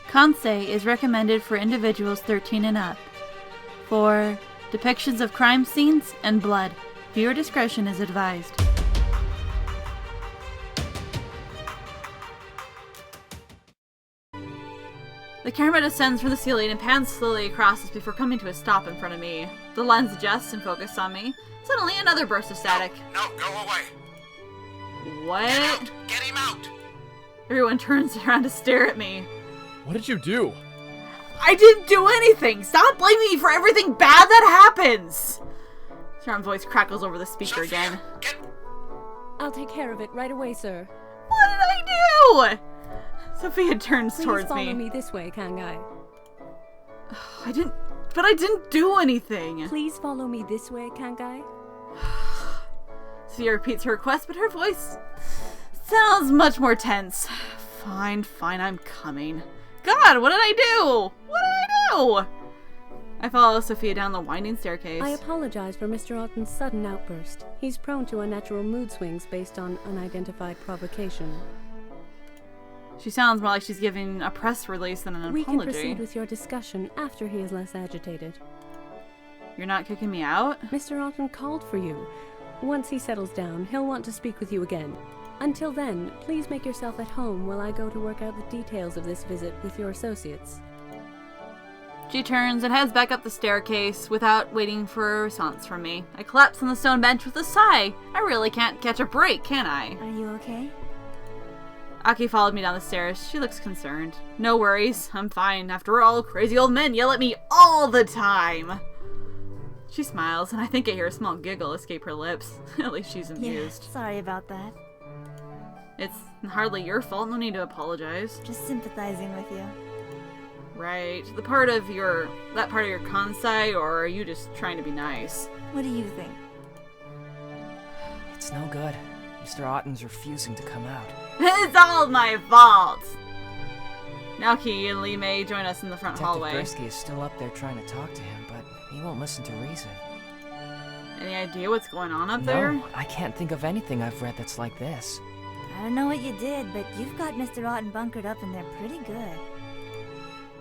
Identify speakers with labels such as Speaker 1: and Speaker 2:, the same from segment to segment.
Speaker 1: Kansei is recommended for individuals 13 and up. For depictions of crime scenes and blood, viewer discretion is advised. The camera descends from the ceiling and pans slowly across us before coming to a stop in front of me. The lens adjusts and focuses on me. Suddenly, another burst of static.
Speaker 2: No, go away.
Speaker 1: What?
Speaker 2: Get him out!
Speaker 1: Everyone turns around to stare at me.
Speaker 3: What did you do?
Speaker 1: I didn't do anything! Stop blaming me for everything bad that happens! Sharon's voice crackles over the speaker again.
Speaker 4: I'll take care of it right away, sir.
Speaker 1: What did I do? Sophia turns towards me.
Speaker 4: Please follow me this way, Kansei.
Speaker 1: I didn't do anything.
Speaker 4: Please follow me this way, Kansei.
Speaker 1: Sophia repeats her request, but her voice sounds much more tense. Fine, I'm coming. God, what did I do? What did I do? I follow Sophia down the winding staircase.
Speaker 4: I apologize for Mr. Otten's sudden outburst. He's prone to unnatural mood swings based on unidentified provocation.
Speaker 1: She sounds more like she's giving a press release than an apology.
Speaker 4: We can proceed with your discussion after he is less agitated.
Speaker 1: You're not kicking me out?
Speaker 4: Mr. Otten called for you. Once he settles down, he'll want to speak with you again. Until then, please make yourself at home while I go to work out the details of this visit with your associates.
Speaker 1: She turns and heads back up the staircase without waiting for a response from me. I collapse on the stone bench with a sigh. I really can't catch a break, can I?
Speaker 5: Are you okay?
Speaker 1: Aki followed me down the stairs. She looks concerned. No worries, I'm fine. After all, crazy old men yell at me all the time. She smiles, and I think I hear a small giggle escape her lips. At least she's amused.
Speaker 5: Yeah, sorry about that.
Speaker 1: It's hardly your fault, no need to apologize.
Speaker 5: Just sympathizing with you.
Speaker 1: Right. That part of your Kansei, or are you just trying to be nice?
Speaker 5: What do you think?
Speaker 6: It's no good. Mr. Otten's refusing to come out.
Speaker 1: It's all my fault! Naoki and Lee May join us in the front
Speaker 6: Detective
Speaker 1: hallway.
Speaker 6: Gursky is still up there trying to talk to him, but he won't listen to reason.
Speaker 1: Any idea what's going on up there?
Speaker 6: No, I can't think of anything I've read that's like this.
Speaker 5: I don't know what you did, but you've got Mr. Otten bunkered up in there pretty good.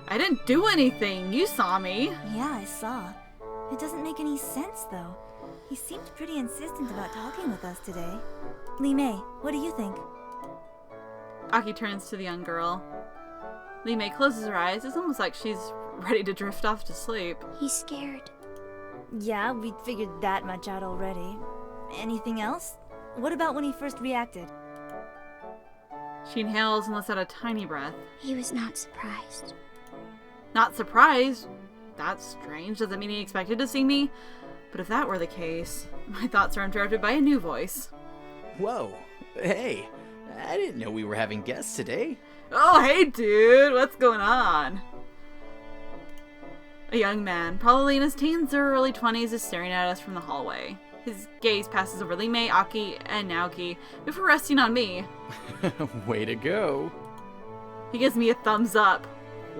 Speaker 1: I didn't do anything. You saw me.
Speaker 5: Yeah, I saw. It doesn't make any sense, though. He seemed pretty insistent about talking with us today. Lee May, what do you think?
Speaker 1: Aki turns to the young girl. Lee May closes her eyes. It's almost like she's ready to drift off to sleep.
Speaker 7: He's scared.
Speaker 5: Yeah, we figured that much out already. Anything else? What about when he first reacted?
Speaker 1: She inhales and lets out a tiny breath.
Speaker 7: He was not surprised.
Speaker 1: Not surprised? That's strange. Does that mean he expected to see me? But if that were the case, my thoughts are interrupted by a new voice.
Speaker 8: Whoa. Hey, I didn't know we were having guests today.
Speaker 1: Oh, hey dude, what's going on? A young man, probably in his teens or early 20s, is staring at us from the hallway. His gaze passes over Lee May, Aki, and Naoki before resting on me.
Speaker 8: Way to go.
Speaker 1: He gives me a thumbs up.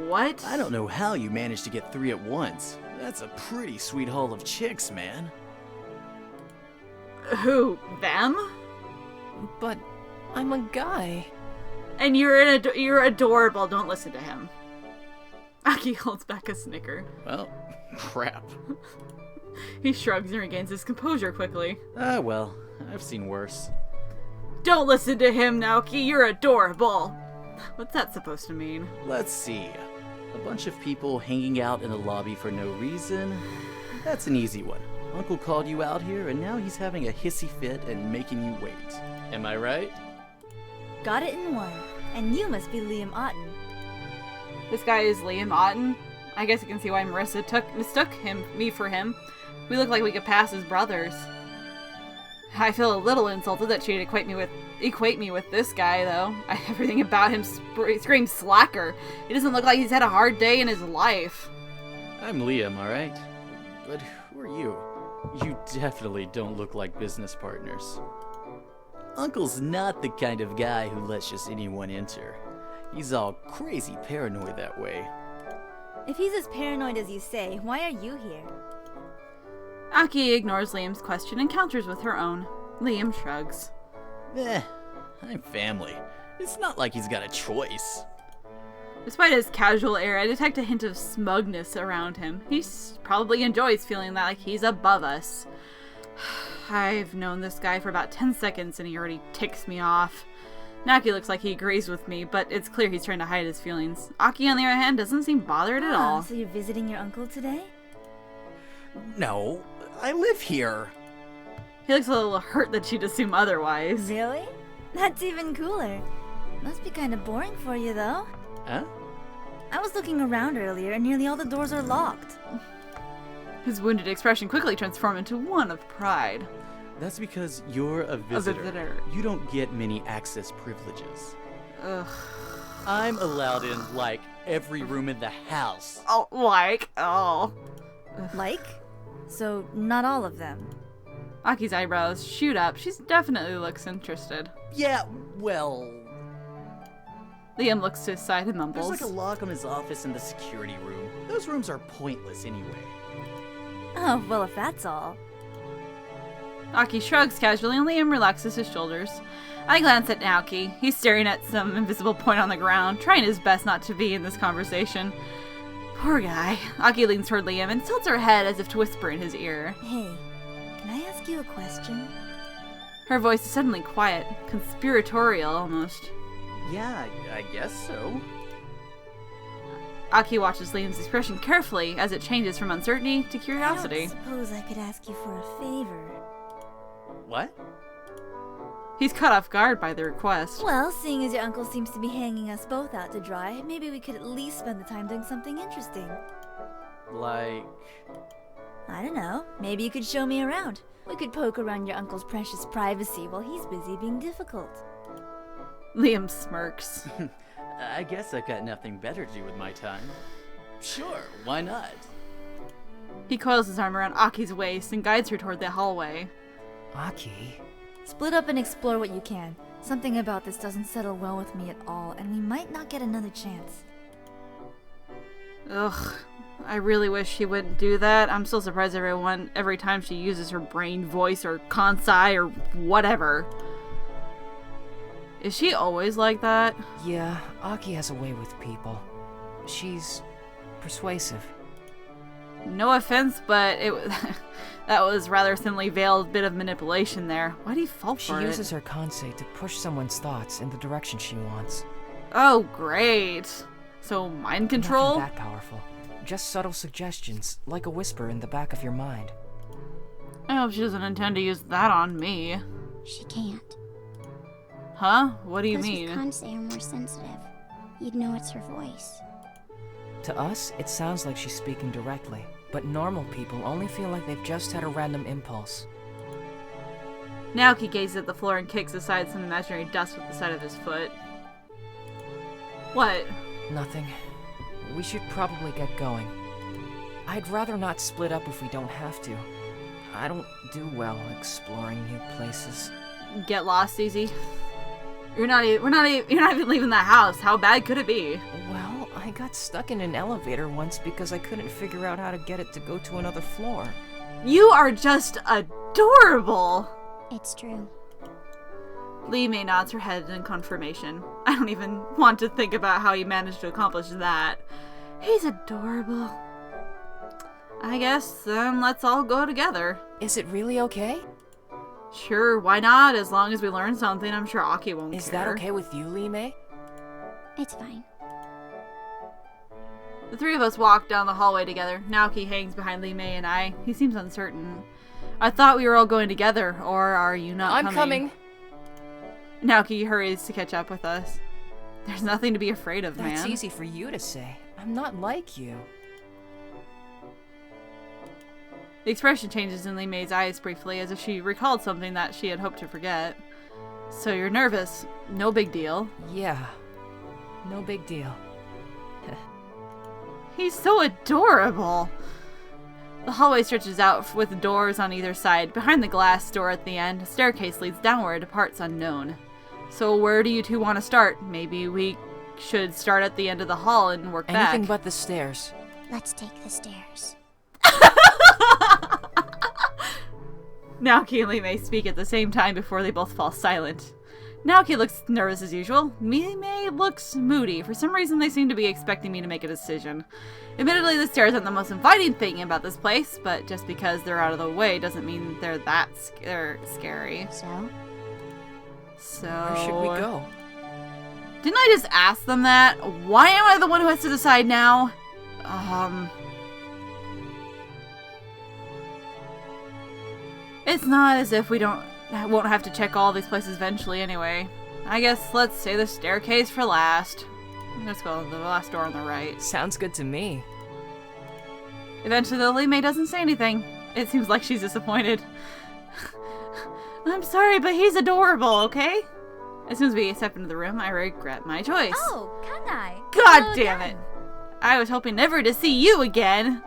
Speaker 1: What?
Speaker 8: I don't know how you managed to get 3 at once. That's a pretty sweet haul of chicks, man.
Speaker 1: Who? Them?
Speaker 6: But I'm a guy.
Speaker 1: And you're adorable. Don't listen to him. Aki holds back a snicker.
Speaker 8: Well, crap.
Speaker 1: He shrugs and regains his composure quickly.
Speaker 8: Well, I've seen worse.
Speaker 1: Don't listen to him, Naoki. You're adorable. What's that supposed to mean?
Speaker 8: Let's see. A bunch of people hanging out in the lobby for no reason. That's an easy one. Uncle called you out here, and now he's having a hissy fit and making you wait. Am I right?
Speaker 5: Got it in one. And you must be Liam Otten.
Speaker 1: This guy is Liam Otten. I guess you can see why Marissa mistook me for him. We look like we could pass as brothers. I feel a little insulted that she'd equate me with this guy, though. Everything about him screams slacker. He doesn't look like he's had a hard day in his life.
Speaker 8: I'm Liam, alright? But who are you? You definitely don't look like business partners. Uncle's not the kind of guy who lets just anyone enter. He's all crazy paranoid that way.
Speaker 5: If he's as paranoid as you say, why are you here?
Speaker 1: Aki ignores Liam's question and counters with her own. Liam shrugs.
Speaker 8: I'm family. It's not like he's got a choice.
Speaker 1: Despite his casual air, I detect a hint of smugness around him. He probably enjoys feeling that like he's above us. I've known this guy for about 10 seconds and he already ticks me off. Naki looks like he agrees with me, but it's clear he's trying to hide his feelings. Aki, on the other hand, doesn't seem bothered at all.
Speaker 5: So you're visiting your uncle today?
Speaker 8: No, I live here.
Speaker 1: He looks a little hurt that she'd assume otherwise.
Speaker 5: Really? That's even cooler. Must be kind of boring for you, though.
Speaker 8: Huh?
Speaker 5: I was looking around earlier, and nearly all the doors are locked.
Speaker 1: His wounded expression quickly transformed into one of pride.
Speaker 8: That's because you're a visitor.
Speaker 1: A visitor.
Speaker 8: You don't get many access privileges.
Speaker 1: Ugh.
Speaker 8: I'm allowed in, like, every room in the house.
Speaker 1: Oh, like? Oh.
Speaker 5: Like? So, not all of them.
Speaker 1: Aki's eyebrows shoot up. She definitely looks interested.
Speaker 8: Yeah, well...
Speaker 1: Liam looks to his side and mumbles.
Speaker 8: There's like a lock on his office in the security room. Those rooms are pointless anyway.
Speaker 5: Oh, well, if that's all.
Speaker 1: Aki shrugs casually and Liam relaxes his shoulders. I glance at Naoki. He's staring at some invisible point on the ground, trying his best not to be in this conversation. Poor guy. Aki leans toward Liam and tilts her head as if to whisper in his ear.
Speaker 5: Hey, can I ask you a question?
Speaker 1: Her voice is suddenly quiet, conspiratorial almost.
Speaker 8: Yeah, I guess so.
Speaker 1: Aki watches Liam's expression carefully as it changes from uncertainty to curiosity.
Speaker 5: I don't suppose I could ask you for a favor.
Speaker 8: What?
Speaker 1: He's caught off guard by the request.
Speaker 5: Well, seeing as your uncle seems to be hanging us both out to dry, maybe we could at least spend the time doing something interesting.
Speaker 8: Like...
Speaker 5: I don't know. Maybe you could show me around. We could poke around your uncle's precious privacy while he's busy being difficult.
Speaker 1: Liam smirks.
Speaker 8: I guess I've got nothing better to do with my time. Sure, why not?
Speaker 1: He coils his arm around Aki's waist and guides her toward the hallway.
Speaker 6: Aki?
Speaker 5: Split up and explore what you can. Something about this doesn't settle well with me at all, and we might not get another chance.
Speaker 1: Ugh. I really wish she wouldn't do that. I'm still surprised every time she uses her brain voice or Kansei or whatever. Is she always like that?
Speaker 6: Yeah, Aki has a way with people. She's persuasive.
Speaker 1: No offense, but that was rather thinly veiled bit of manipulation there. Why do you fall for it?
Speaker 6: She uses her Kansei to push someone's thoughts in the direction she wants.
Speaker 1: Oh, great. So mind control?
Speaker 6: Nothing that powerful. Just subtle suggestions, like a whisper in the back of your mind.
Speaker 1: I hope she doesn't intend to use that on me.
Speaker 7: She can't.
Speaker 1: Huh? What do you
Speaker 7: Those
Speaker 1: mean?
Speaker 7: with Kansei are more sensitive. You'd know it's her voice.
Speaker 6: To us, it sounds like she's speaking directly, but normal people only feel like they've just had a random impulse.
Speaker 1: Naoki gazes at the floor and kicks aside some imaginary dust with the side of his foot. What?
Speaker 6: Nothing. We should probably get going. I'd rather not split up if we don't have to. I don't do well exploring new places.
Speaker 1: Get lost, Easy. You're not even leaving the house. How bad could it be?
Speaker 6: Well, I got stuck in an elevator once because I couldn't figure out how to get it to go to another floor.
Speaker 1: You are just adorable!
Speaker 7: It's true.
Speaker 1: Lee May nods her head in confirmation. I don't even want to think about how he managed to accomplish that. He's adorable. I guess then let's all go together.
Speaker 6: Is it really okay?
Speaker 1: Sure, why not? As long as we learn something, I'm sure Aki won't care.
Speaker 6: Is that okay with you, Lee May?
Speaker 7: It's fine.
Speaker 1: The three of us walk down the hallway together. Naoki hangs behind Lee May and I. He seems uncertain. I thought we were all going together, or are you not coming?
Speaker 6: I'm coming!
Speaker 1: Naoki hurries to catch up with us. There's nothing to be afraid of, man.
Speaker 6: That's easy for you to say. I'm not like you.
Speaker 1: The expression changes in Lee May's eyes briefly, as if she recalled something that she had hoped to forget. So you're nervous. No big deal.
Speaker 6: Yeah. No big deal.
Speaker 1: He's so adorable! The hallway stretches out with doors on either side. Behind the glass door at the end, a staircase leads downward to parts unknown. So where do you two want to start? Maybe we should start at the end of the hall and work
Speaker 6: Anything
Speaker 1: back.
Speaker 6: but the stairs.
Speaker 7: Let's take the stairs.
Speaker 1: Naoki and Lee Mei speak at the same time before they both fall silent. Naoki looks nervous as usual. Lee Mei looks moody. For some reason, they seem to be expecting me to make a decision. Admittedly, the stairs aren't the most inviting thing about this place, but just because they're out of the way doesn't mean they're that scary. So...
Speaker 6: Where should we go?
Speaker 1: Didn't I just ask them that? Why am I the one who has to decide now? It's not as if we won't have to check all these places eventually anyway. I guess let's say the staircase for last. Let's go to the last door on the right.
Speaker 6: Sounds good to me.
Speaker 1: Eventually, the Lee Mei doesn't say anything. It seems like she's disappointed. I'm sorry, but he's adorable, okay? As soon as we step into the room, I regret my choice.
Speaker 5: Oh, Kanai.
Speaker 1: God damn it! I was hoping never to see you again.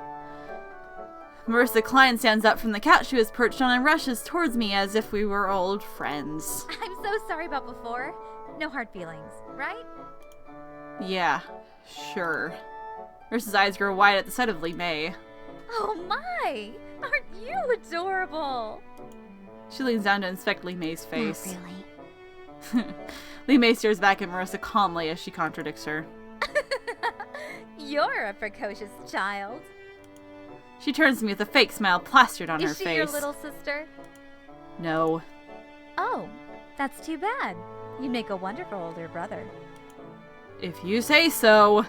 Speaker 1: Marissa Klein stands up from the couch she was perched on and rushes towards me as if we were old friends.
Speaker 3: I'm so sorry about before. No hard feelings, right?
Speaker 1: Yeah, sure. Marissa's eyes grow wide at the sight of Lee Mei.
Speaker 3: Oh my! Aren't you adorable?
Speaker 1: She leans down to inspect Lee Mei's face.
Speaker 7: Not really.
Speaker 1: Lee Mei stares back at Marissa calmly as she contradicts her.
Speaker 3: You're a precocious child.
Speaker 1: She turns to me with a fake smile plastered on her
Speaker 3: Is she
Speaker 1: face.
Speaker 3: your little sister?
Speaker 1: No.
Speaker 3: Oh, that's too bad. You'd make a wonderful older brother.
Speaker 1: If you say so.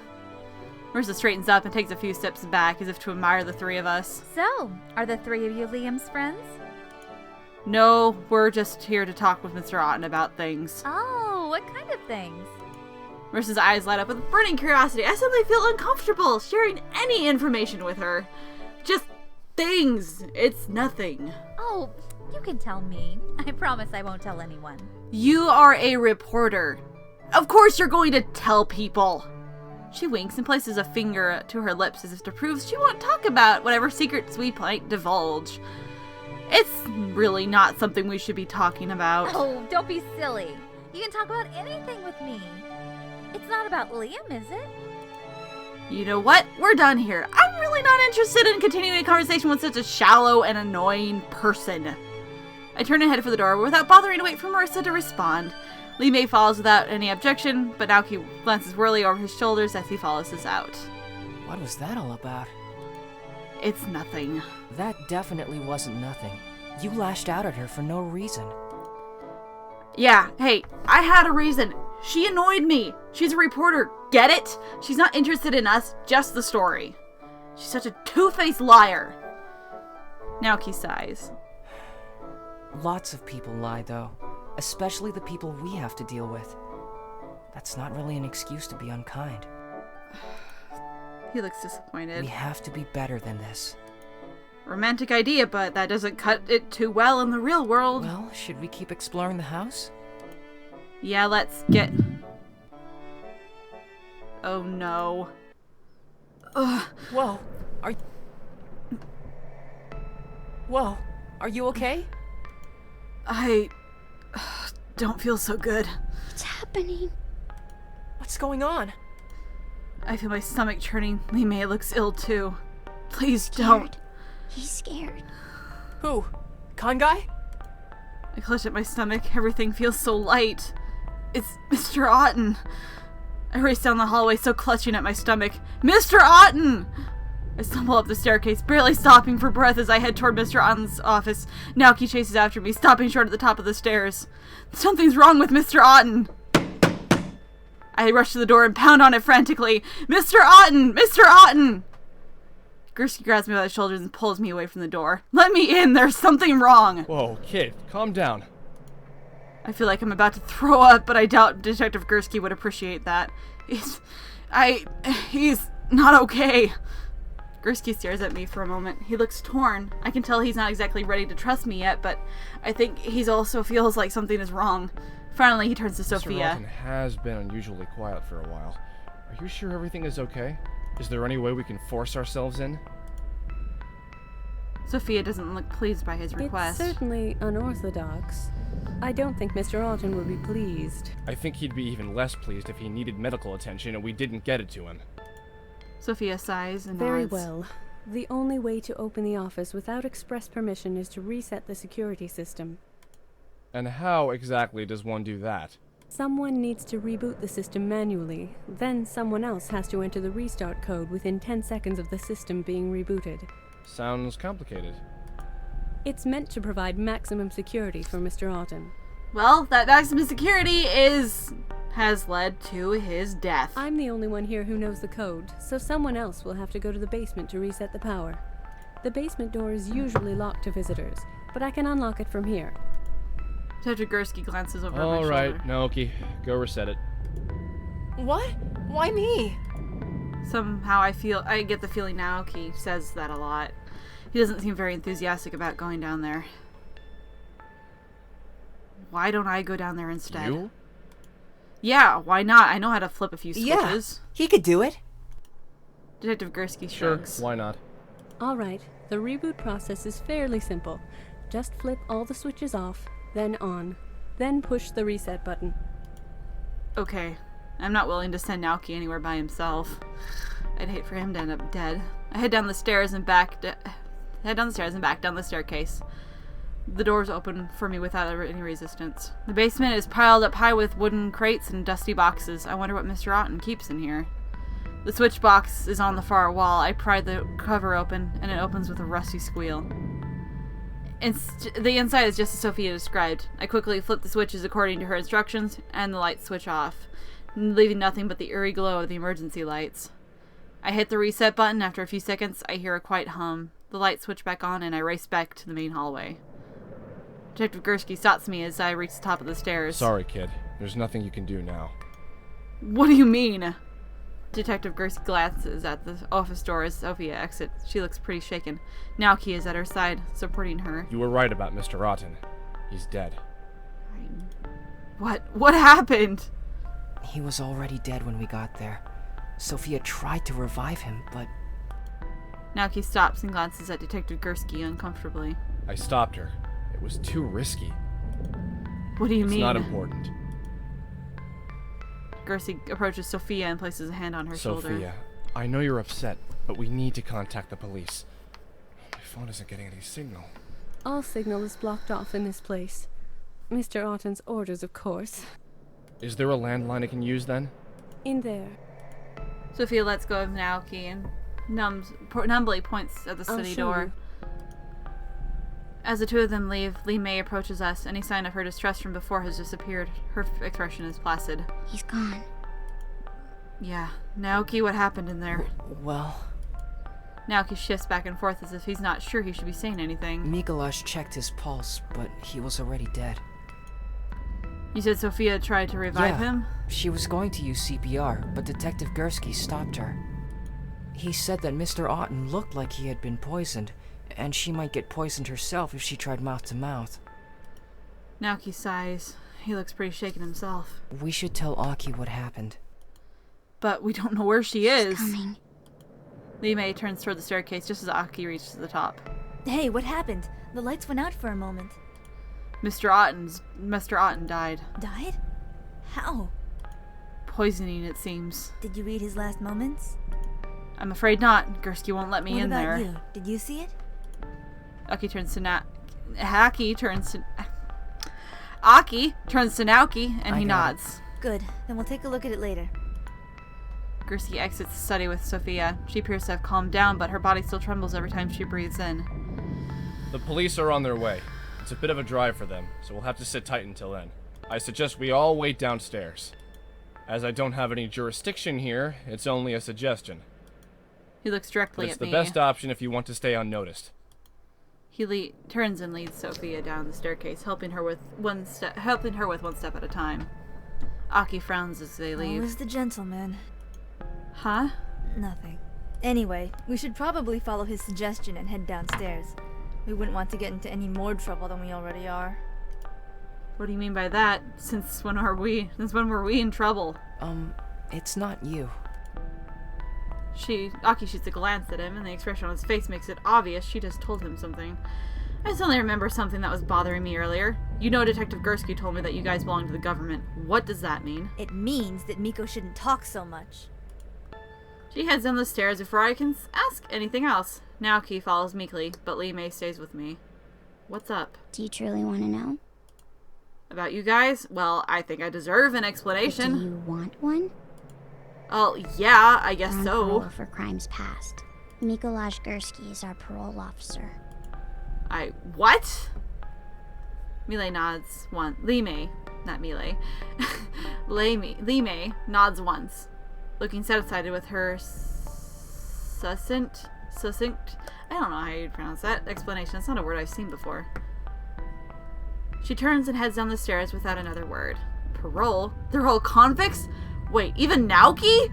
Speaker 1: Marissa straightens up and takes a few steps back as if to admire the three of us.
Speaker 3: So, are the three of you Liam's friends?
Speaker 1: No, we're just here to talk with Mr. Otten about things.
Speaker 3: Oh, what kind of things?
Speaker 1: Marissa's eyes light up with burning curiosity. I suddenly feel uncomfortable sharing any information with her. Just things. It's nothing.
Speaker 3: Oh, you can tell me. I promise I won't tell anyone.
Speaker 1: You are a reporter. Of course you're going to tell people. She winks and places a finger to her lips as if to prove she won't talk about whatever secrets we might divulge. It's really not something we should be talking about.
Speaker 3: Oh, don't be silly. You can talk about anything with me. It's not about Liam, is it?
Speaker 1: You know what? We're done here. I'm really not interested in continuing a conversation with such a shallow and annoying person. I turn and head for the door without bothering to wait for Marissa to respond. Lee Mei follows without any objection, but Naoki glances wearily over his shoulders as he follows us out.
Speaker 6: What was that all about?
Speaker 1: It's nothing.
Speaker 6: That definitely wasn't nothing. You lashed out at her for no reason.
Speaker 1: Yeah, hey, I had a reason. She annoyed me. She's a reporter. Get it? She's not interested in us, just the story. She's such a two-faced liar. Naoki sighs.
Speaker 6: Lots of people lie, though. Especially the people we have to deal with. That's not really an excuse to be unkind.
Speaker 1: He looks disappointed.
Speaker 6: We have to be better than this.
Speaker 1: Romantic idea, but that doesn't cut it too well in the real world.
Speaker 6: Well, should we keep exploring the house?
Speaker 1: Yeah, let's get... Oh no. Ugh.
Speaker 6: Whoa, Whoa, are you okay?
Speaker 1: I... don't feel so good.
Speaker 7: What's happening?
Speaker 6: What's going on?
Speaker 1: I feel my stomach churning. Lee Mei looks ill too. Please don't.
Speaker 7: Scared. He's scared.
Speaker 6: Who? Kangai?
Speaker 1: I clutch at my stomach. Everything feels so light. It's Mr. Otten. I race down the hallway, so clutching at my stomach. Mr. Otten! I stumble up the staircase, barely stopping for breath as I head toward Mr. Otten's office. Naoki chases after me, stopping short at the top of the stairs. Something's wrong with Mr. Otten! I rush to the door and pound on it frantically. Mr. Otten! Mr. Otten! Gursky grabs me by the shoulders and pulls me away from the door. Let me in! There's something wrong!
Speaker 9: Whoa, kid, calm down.
Speaker 1: I feel like I'm about to throw up, but I doubt Detective Gursky would appreciate that. He's not okay. Gursky stares at me for a moment. He looks torn. I can tell he's not exactly ready to trust me yet, but I think he also feels like something is wrong. Finally, he turns to Sophia.
Speaker 9: Mr. Otten has been unusually quiet for a while. Are you sure everything is okay? Is there any way we can force ourselves in?
Speaker 1: Sophia doesn't look pleased by his request.
Speaker 4: It's certainly unorthodox. I don't think Mr. Otten would be pleased.
Speaker 9: I think he'd be even less pleased if he needed medical attention and we didn't get it to him.
Speaker 1: Sophia sighs and
Speaker 4: Very
Speaker 1: nods.
Speaker 4: well. The only way to open the office without express permission is to reset the security system.
Speaker 9: And how exactly does one do that?
Speaker 4: Someone needs to reboot the system manually, then someone else has to enter the restart code within 10 seconds of the system being rebooted.
Speaker 9: Sounds complicated.
Speaker 4: It's meant to provide maximum security for Mr. Auden.
Speaker 1: Well, that maximum security has led to his death.
Speaker 4: I'm the only one here who knows the code, so someone else will have to go to the basement to reset the power. The basement door is usually locked to visitors, but I can unlock it from here.
Speaker 1: Detective Gursky glances over my shoulder.
Speaker 9: Alright, Naoki, go reset it.
Speaker 6: What? Why me?
Speaker 1: Somehow I get the feeling Naoki says that a lot. He doesn't seem very enthusiastic about going down there. Why don't I go down there instead?
Speaker 9: You?
Speaker 1: Yeah, why not? I know how to flip a few switches.
Speaker 6: Yeah, he could do it.
Speaker 1: Detective Gursky
Speaker 9: Sure,
Speaker 1: shrugs.
Speaker 9: why not?
Speaker 4: Alright, the reboot process is fairly simple. Just flip all the switches off, then on. Then push the reset button.
Speaker 1: Okay. I'm not willing to send Naoki anywhere by himself. I'd hate for him to end up dead. I head down the stairs and back down the staircase. The doors open for me without any resistance. The basement is piled up high with wooden crates and dusty boxes. I wonder what Mr. Auden keeps in here. The switch box is on the far wall. I pry the cover open, and it opens with a rusty squeal. The inside is just as Sophia described. I quickly flip the switches according to her instructions, and the lights switch off, leaving nothing but the eerie glow of the emergency lights. I hit the reset button. After a few seconds, I hear a quiet hum. The lights switch back on, and I race back to the main hallway. Detective Gursky stops me as I reach the top of the stairs.
Speaker 9: Sorry, kid. There's nothing you can do now.
Speaker 1: What do you mean? Detective Gursky glances at the office door as Sophia exits. She looks pretty shaken. Naoki is at her side, supporting her.
Speaker 9: You were right about Mr. Auden. He's dead.
Speaker 1: What happened?
Speaker 6: He was already dead when we got there. Sophia tried to revive him, but...
Speaker 1: Naoki stops and glances at Detective Gursky uncomfortably.
Speaker 9: I stopped her. It was too risky.
Speaker 1: What do you mean?
Speaker 9: It's not important.
Speaker 1: Gursky approaches Sophia and places a hand on her shoulder.
Speaker 9: Sophia, I know you're upset, but we need to contact the police. My phone isn't getting any signal.
Speaker 4: All signal is blocked off in this place. Mr. Auden's orders, of course.
Speaker 9: Is there a landline I can use then?
Speaker 4: In there.
Speaker 1: Sophia lets go of Naoki and numbly points at the study door. As the two of them leave, Lee May approaches us. Any sign of her distress from before has disappeared. Her expression is placid.
Speaker 7: He's gone.
Speaker 1: Yeah. Naoki, what happened in there?
Speaker 6: Well...
Speaker 1: Naoki shifts back and forth as if he's not sure he should be saying anything.
Speaker 6: Mikolash checked his pulse, but he was already dead.
Speaker 1: You said Sophia tried to revive him?
Speaker 6: She was going to use CPR, but Detective Gursky stopped her. He said that Mr. Auden looked like he had been poisoned, and she might get poisoned herself if she tried mouth to mouth.
Speaker 1: Naoki sighs. He looks pretty shaken himself.
Speaker 6: We should tell Aki what happened.
Speaker 1: But we don't know where she is.
Speaker 7: Coming.
Speaker 1: Lee May turns toward the staircase just as Aki reaches the top.
Speaker 5: Hey, what happened? The lights went out for a moment.
Speaker 1: Mr. Auden died.
Speaker 5: Died? How?
Speaker 1: Poisoning, it seems.
Speaker 5: Did you read his last moments?
Speaker 1: I'm afraid not. Gursky won't let me in there.
Speaker 5: What about you? Did you see it?
Speaker 1: Aki turns to Naoki, and he nods.
Speaker 5: Good. Then we'll take a look at it later.
Speaker 1: Gursky exits the study with Sophia. She appears to have calmed down, but her body still trembles every time she breathes in.
Speaker 9: The police are on their way. It's a bit of a drive for them, so we'll have to sit tight until then. I suggest we all wait downstairs. As I don't have any jurisdiction here, it's only a suggestion.
Speaker 1: He looks directly
Speaker 9: But it's
Speaker 1: at me.
Speaker 9: the best option if you want to stay unnoticed.
Speaker 1: He turns and leads Sophia down the staircase, helping her with one step at a time. Aki frowns as they leave.
Speaker 5: Who's the gentleman?
Speaker 1: Huh?
Speaker 5: Nothing. Anyway, we should probably follow his suggestion and head downstairs. We wouldn't want to get into any more trouble than we already are.
Speaker 1: What do you mean by that? Since when were we in trouble?
Speaker 6: It's not you.
Speaker 1: Aki shoots a glance at him, and the expression on his face makes it obvious she just told him something. I suddenly remember something that was bothering me earlier. You know Detective Gursky told me that you guys belong to the government. What does that mean?
Speaker 5: It means that Miko shouldn't talk so much.
Speaker 1: She heads down the stairs before I can ask anything else. Naoki follows meekly, but Lee May stays with me. What's up?
Speaker 7: Do you truly want to know?
Speaker 1: About you guys? Well, I think I deserve an explanation.
Speaker 7: But do you want one?
Speaker 1: Oh, yeah, I guess
Speaker 7: We're on
Speaker 1: so.
Speaker 7: parole for crimes past. Mikolaj Gursky is our parole officer.
Speaker 1: What? Melee nods once. Lee May, not Melee. Lee May nods once, looking satisfied with her succinct, I don't know how you'd pronounce that explanation. It's not a word I've seen before. She turns and heads down the stairs without another word. Parole? They're all convicts? Wait, even Naoki?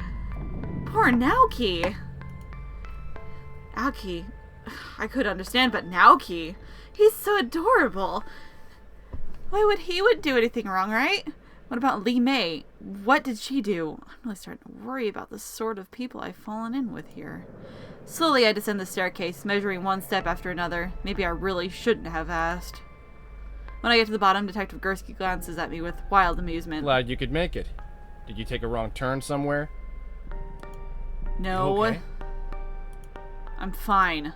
Speaker 1: Poor Naoki. Naoki. I could understand, but Naoki. He's so adorable. Why would he do anything wrong, right? What about Lee May? What did she do? I'm really starting to worry about the sort of people I've fallen in with here. Slowly, I descend the staircase, measuring one step after another. Maybe I really shouldn't have asked. When I get to the bottom, Detective Gursky glances at me with wild amusement.
Speaker 9: Glad you could make it. Did you take a wrong turn somewhere?
Speaker 1: No.
Speaker 9: Okay.
Speaker 1: I'm fine.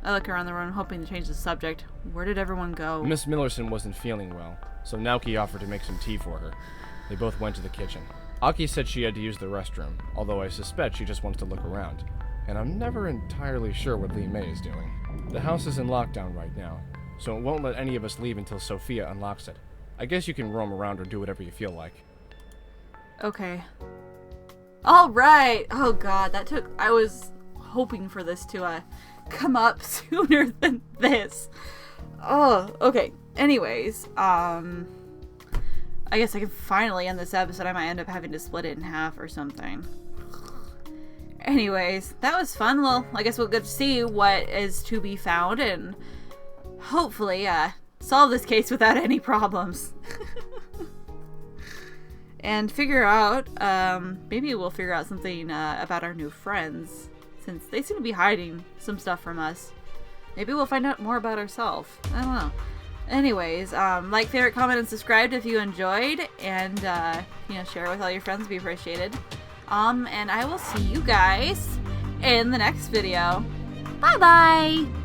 Speaker 1: I look around the room, hoping to change the subject. Where did everyone go?
Speaker 9: Miss Millerson wasn't feeling well, so Naoki offered to make some tea for her. They both went to the kitchen. Aki said she had to use the restroom, although I suspect she just wants to look around. And I'm never entirely sure what Lee May is doing. The house is in lockdown right now, so it won't let any of us leave until Sophia unlocks it. I guess you can roam around or do whatever you feel like.
Speaker 1: Okay. Alright! Oh god, I was hoping for this to, come up sooner than this. Oh, okay. Anyways, I guess I can finally end this episode. I might end up having to split it in half or something. Anyways, that was fun. Well, I guess we'll get to see what is to be found and hopefully, solve this case without any problems. And figure out, maybe we'll figure out something, about our new friends, since they seem to be hiding some stuff from us. Maybe we'll find out more about ourselves. I don't know. Anyways, like, favorite, comment, and subscribe if you enjoyed, and, share with all your friends would be appreciated. And I will see you guys in the next video. Bye-bye!